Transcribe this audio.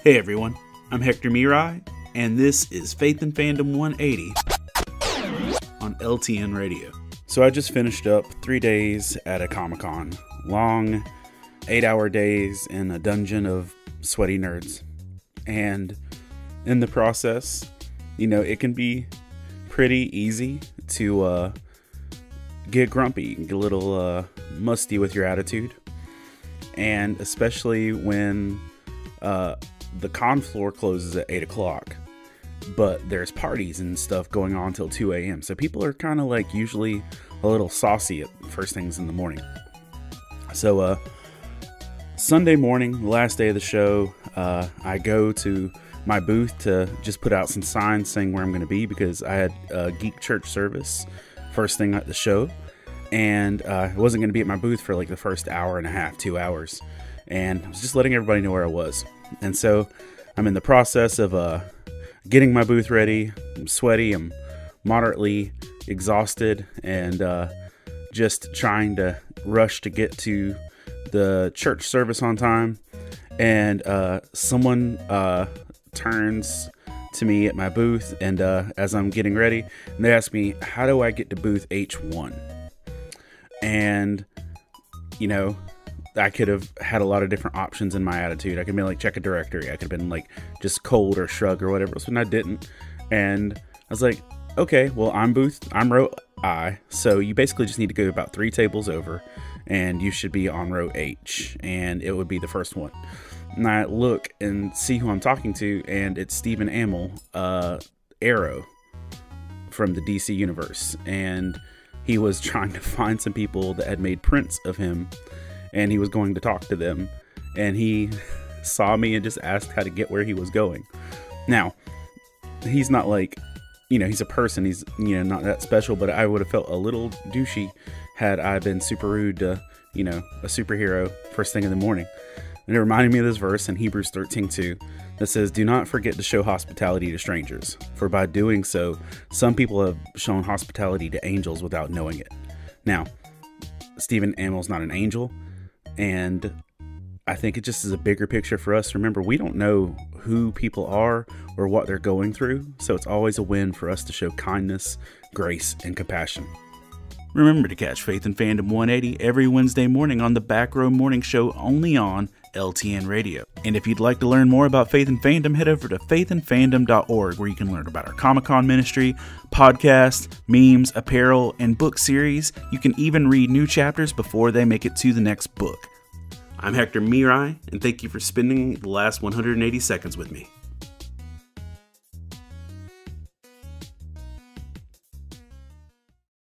Hey everyone, I'm Hector Mirai, and this is Faith and Fandom 180 on LTN Radio. So I just finished up 3 days at a Comic-Con. Long, 8-hour days in a dungeon of sweaty nerds. And in the process, it can be pretty easy to get grumpy, get a little musty with your attitude. And especially when the con floor closes at 8 o'clock, but there's parties and stuff going on till 2 a.m. So people are kind of like usually a little saucy at first things in the morning. So Sunday morning, the last day of the show, I go to my booth to just put out some signs saying where I'm going to be, because I had a geek church service first thing at the show, and I wasn't going to be at my booth for like the first hour and a half, 2 hours, and I was just letting everybody know where I was. And so I'm in the process of getting my booth ready. I'm sweaty, I'm moderately exhausted, and just trying to rush to get to the church service on time. And someone turns to me at my booth, and as I'm getting ready, and they ask me, how do I get to booth H1? And I could have had a lot of different options in my attitude. I could have been like, check a directory. I could have been like just cold or shrug or whatever else, and I didn't. And I was like, okay, well, I'm row I, so you basically just need to go about 3 tables over, and you should be on row H, and it would be the first one. And I look and see who I'm talking to, and it's Stephen Amell, Arrow from the DC universe. And he was trying to find some people that had made prints of him, and he was going to talk to them. And he saw me and just asked how to get where he was going. Now, he's not like, he's a person. He's, not that special, but I would have felt a little douchey had I been super rude to, a superhero first thing in the morning. And it reminded me of this verse in Hebrews 13:2 that says, "Do not forget to show hospitality to strangers, for by doing so, some people have shown hospitality to angels without knowing it." Now, Stephen Amell's not an angel, and I think it just is a bigger picture for us. Remember, we don't know who people are or what they're going through, so it's always a win for us to show kindness, grace, and compassion. Remember to catch Faith and Fandom 180 every Wednesday morning on the Back Row Morning Show, only on LTN Radio. And if you'd like to learn more about Faith and Fandom, head over to faithandfandom.org, where you can learn about our Comic-Con ministry, podcasts, memes, apparel, and book series. You can even read new chapters before they make it to the next book. I'm Hector Mirai, and thank you for spending the last 180 seconds with me.